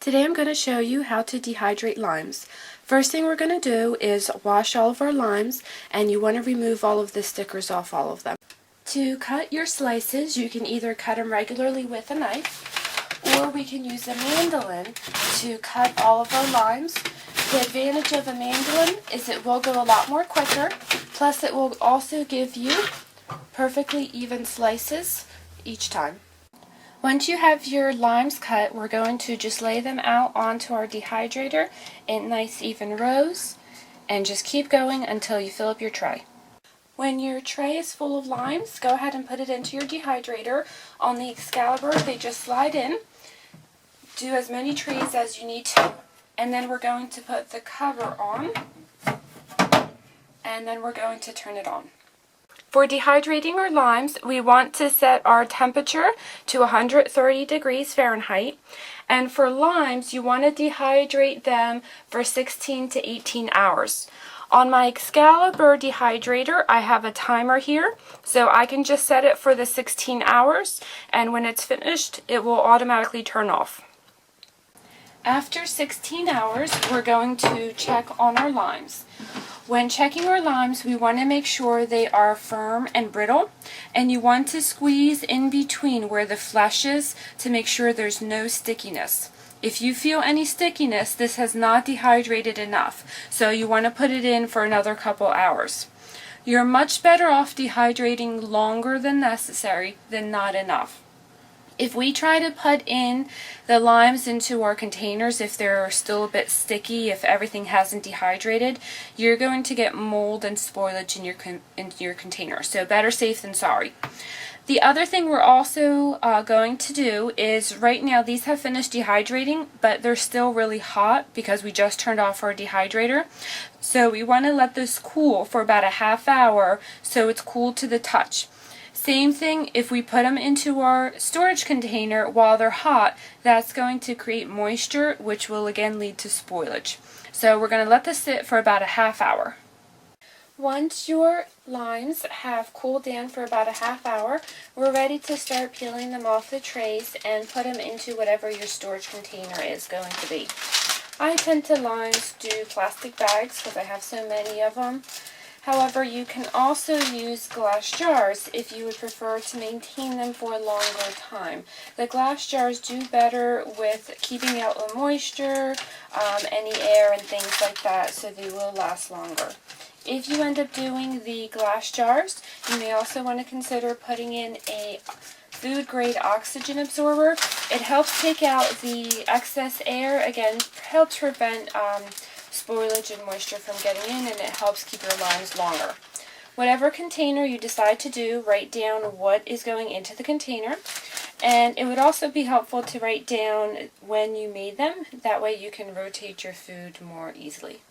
Today I'm going to show you how to dehydrate limes. First thing we're going to do is wash all of our limes, and you want to remove all of the stickers off all of them. To cut your slices, you can either cut them regularly with a knife, or we can use a mandolin to cut all of our limes. The advantage of a mandolin is it will go a lot more quicker, plus it will also give you perfectly even slices each time. Once you have your limes cut, we're going to just lay them out onto our dehydrator in nice even rows and just keep going until you fill up your tray. When your tray is full of limes, go ahead and put it into your dehydrator. On the excalibur, they just slide in. Do as many trays as you need to, and then we're going to put the cover on, and then we're going to turn it on. For dehydrating our limes, we want to set our temperature to 130 degrees Fahrenheit. And for limes, you want to dehydrate them for 16 to 18 hours. On my Excalibur dehydrator, I have a timer here, so I can just set it for the 16 hours, and when it's finished, it will automatically turn off. After 16 hours, we're going to check on our limes. When checking our limes, we want to make sure they are firm and brittle, and you want to squeeze in between where the flesh is to make sure there's no stickiness. If you feel any stickiness, this has not dehydrated enough, so you want to put it in for another couple hours. You're much better off dehydrating longer than necessary than not enough. If we try to put in the limes into our containers, if they're still a bit sticky, if everything hasn't dehydrated, you're going to get mold and spoilage in your container. So better safe than sorry. The other thing we're also going to do is, right now these have finished dehydrating, but they're still really hot because we just turned off our dehydrator. So we want to let this cool for about a half hour so it's cool to the touch. Same thing if we put them into our storage container while they're hot, that's going to create moisture, which will again lead to spoilage. So we're going to let this sit for about a half hour. Once your limes have cooled down for about a half hour, we're ready to start peeling them off the trays and put them into whatever your storage container is going to be. I tend to limes do plastic bags because I have so many of them. However, you can also use glass jars if you would prefer to maintain them for a longer time. The glass jars do better with keeping out the moisture, any air and things like that, so they will last longer. If you end up doing the glass jars, you may also want to consider putting in a food-grade oxygen absorber. It helps take out the excess air, again, helps prevent spoilage and moisture from getting in, and it helps keep your limes longer. Whatever container you decide to do, write down what is going into the container, and it would also be helpful to write down when you made them. That way you can rotate your food more easily.